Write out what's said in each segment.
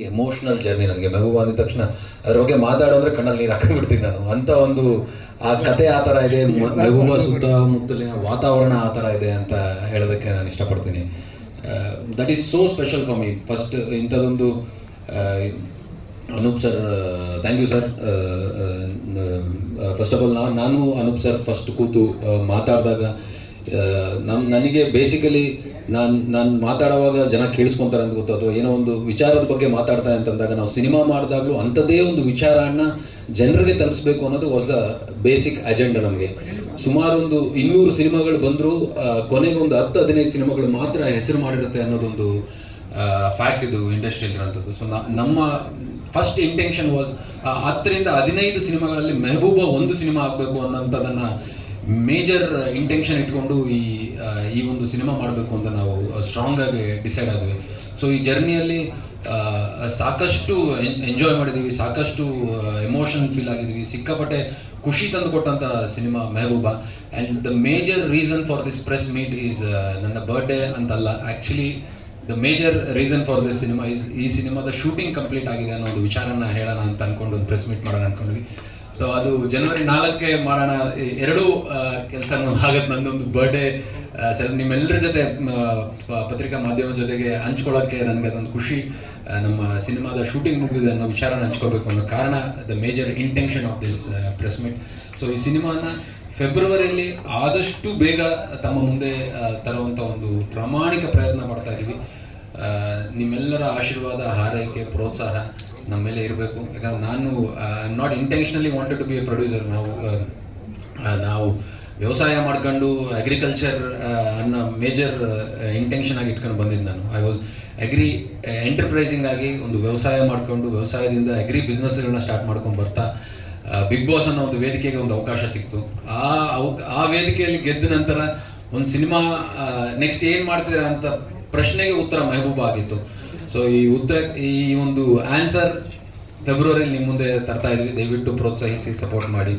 Emotional journey. ನನಗೆ ಮೆಹಬೂಬಾ ಅಂದ ತಕ್ಷಣ ಅದ್ರ ಬಗ್ಗೆ ಮಾತಾಡೋದ್ರೆ ಕಣ್ಣಲ್ಲಿ ನೀರು ಹಾಕೊಂಡ್ಬಿಡ್ತೀನಿ ನಾನು. ಅಂಥ ಒಂದು ಆ ಕತೆ ಆ ಥರ ಇದೆ, ಮೆಹಬೂಬಾ ಸುತ್ತಮುತ್ತಲಿನ ವಾತಾವರಣ ಆ ಥರ ಇದೆ ಅಂತ ಹೇಳೋದಕ್ಕೆ ನಾನು ಇಷ್ಟಪಡ್ತೀನಿ. That is so special for me. First ಇಂಥದ್ದೊಂದು Anoop sir, thank you sir. First of all ನಾನು ಅನೂಪ್ ಸರ್ ಫಸ್ಟ್ ಕೂತು ಮಾತಾಡಿದಾಗ ನನಗೆ ಬೇಸಿಕಲಿ ನಾನು ಮಾತಾಡುವಾಗ ಜನ ಕೇಳಿಸ್ಕೊತಾರೆ ಅಂತ ಗೊತ್ತು, ಅಥವಾ ಏನೋ ಒಂದು ವಿಚಾರದ ಬಗ್ಗೆ ಮಾತಾಡ್ತಾರೆ ಅಂತಂದಾಗ ನಾವು ಸಿನಿಮಾ ಮಾಡಿದಾಗಲೂ ಅಂಥದ್ದೇ ಒಂದು ವಿಚಾರನ ಜನರಿಗೆ ತಲುಪಿಸ್ಬೇಕು ಅನ್ನೋದು ವಾಸ್ ಅ ಬೇಸಿಕ್ ಅಜೆಂಡಾ ನಮಗೆ. ಸುಮಾರು ಒಂದು 200 ಸಿನಿಮಾಗಳು ಬಂದರೂ ಕೊನೆಗೆ ಒಂದು 10-15 ಸಿನಿಮಾಗಳು ಮಾತ್ರ ಹೆಸರು ಮಾಡಿರುತ್ತೆ ಅನ್ನೋದೊಂದು ಫ್ಯಾಕ್ಟ್ ಇದು ಇಂಡಸ್ಟ್ರಿಯಲ್ಲಿರೋಂಥದ್ದು. ಸೊ ನಮ್ಮ ಫಸ್ಟ್ ಇಂಟೆನ್ಷನ್ ವಾಸ್ 10-15 ಸಿನಿಮಾಗಳಲ್ಲಿ ಮೆಹಬೂಬಾ ಒಂದು ಸಿನಿಮಾ ಆಗಬೇಕು ಅನ್ನೋಂಥದ್ದನ್ನು ಮೇಜರ್ ಇಂಟೆನ್ಷನ್ ಇಟ್ಕೊಂಡು ಈ ಒಂದು ಸಿನಿಮಾ ಮಾಡಬೇಕು ಅಂತ ನಾವು ಸ್ಟ್ರಾಂಗ್ ಆಗಿ ಡಿಸೈಡ್ ಆದ್ವಿ. ಸೊ ಈ ಜರ್ನಿಯಲ್ಲಿ ಸಾಕಷ್ಟು ಎಂಜಾಯ್ ಮಾಡಿದ್ದೀವಿ, ಸಾಕಷ್ಟು ಎಮೋಷನ್ ಫೀಲ್ ಆಗಿದ್ದೀವಿ, ಸಿಕ್ಕಾಪಟ್ಟೆ ಖುಷಿ ತಂದು ಕೊಟ್ಟಂಥ cinema Mehbooba. And the major reason for this press meet is ನನ್ನ ಬರ್ಡೇ ಅಂತಲ್ಲ, actually the major reason for this cinema is ಈ ಸಿನಿಮಾದ ಶೂಟಿಂಗ್ ಕಂಪ್ಲೀಟ್ ಆಗಿದೆ ಅನ್ನೋ ಒಂದು ವಿಚಾರನ ಹೇಳೋಣ ಅಂತ ಅಂದ್ಕೊಂಡು ಒಂದು ಪ್ರೆಸ್ ಮೀಟ್ ಮಾಡೋಣ ಅಂದ್ಕೊಂಡ್ವಿ. ಸೊ ಅದು ಜನವರಿ 4ಕ್ಕೆ ಮಾಡೋಣ. ಎರಡೂ ಕೆಲಸನೂ ಆಗತ್ತೆ. ನಂದೊಂದು ಬರ್ಡೇ ಸ್ವಲ್ಪ ನಿಮ್ಮೆಲ್ಲರ ಜೊತೆ ಪತ್ರಿಕಾ ಮಾಧ್ಯಮದ ಜೊತೆಗೆ ಹಂಚ್ಕೊಳ್ಳೋಕ್ಕೆ ನನಗೆ ಅದೊಂದು ಖುಷಿ. ನಮ್ಮ ಸಿನಿಮಾದ ಶೂಟಿಂಗ್ ಮುಗಿದಿದೆ ಅನ್ನೋ ವಿಚಾರನ ಹಂಚ್ಕೋಬೇಕು ಅನ್ನೋ ಕಾರಣ the major intention of this press meet. So ಈ ಸಿನಿಮಾನ ಫೆಬ್ರವರಿಯಲ್ಲಿ ಆದಷ್ಟು ಬೇಗ ತಮ್ಮ ಮುಂದೆ ತರುವಂಥ ಒಂದು ಪ್ರಾಮಾಣಿಕ ಪ್ರಯತ್ನ ಮಾಡ್ತಾ ಇದ್ದೀವಿ. ನಿಮ್ಮೆಲ್ಲರ ಆಶೀರ್ವಾದ, ಹಾರೈಕೆ, ಪ್ರೋತ್ಸಾಹ ನಮ್ಮ ಮೇಲೆ ಇರಬೇಕು. ಯಾಕಂದ್ರೆ ನಾನು I am not intentionally wanted to be a producer. ನಾವು ವ್ಯವಸಾಯ ಮಾಡ್ಕೊಂಡು ಅಗ್ರಿಕಲ್ಚರ್ ಅನ್ನೋ ಮೇಜರ್ ಇಂಟೆನ್ಷನ್ ಆಗಿ ಇಟ್ಕೊಂಡು ಬಂದಿದ್ದು ನಾನು. ಐ ವಾಸ್ ಎಂಟರ್ಪ್ರೈಸಿಂಗ್ ಆಗಿ ಒಂದು ವ್ಯವಸಾಯ ಮಾಡಿಕೊಂಡು ವ್ಯವಸಾಯದಿಂದ ಬಿಸ್ನೆಸ್ಗಳನ್ನ ಸ್ಟಾರ್ಟ್ ಮಾಡ್ಕೊಂಡು ಬರ್ತಾ ಬಿಗ್ ಬಾಸ್ ಅನ್ನೋ ಒಂದು ವೇದಿಕೆಗೆ ಒಂದು ಅವಕಾಶ ಸಿಕ್ತು. ಆ ವೇದಿಕೆಯಲ್ಲಿ ಗೆದ್ದ ನಂತರ ಒಂದು ಸಿನಿಮಾ ನೆಕ್ಸ್ಟ್ ಏನು ಮಾಡ್ತೀರಾ ಅಂತ ಪ್ರಶ್ನೆಗೆ ಉತ್ತರ ಮೆಹಬೂಬಾ ಆಗಿತ್ತು. ಸೊ ಈ ಒಂದು ಆನ್ಸರ್ ಫೆಬ್ರವರಿಯಲ್ಲಿ ನಿಮ್ಮ ಮುಂದೆ ತರ್ತಾ ಇದ್ವಿ. ದಯವಿಟ್ಟು ಪ್ರೋತ್ಸಾಹಿಸಿ ಸಪೋರ್ಟ್ ಮಾಡಿ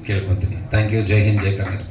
ಕೇಳ್ಕೊತೀನಿ. Thank you. ಜೈ ಹಿಂದ್, ಜೈ ಕರ್ನಾಟಕ.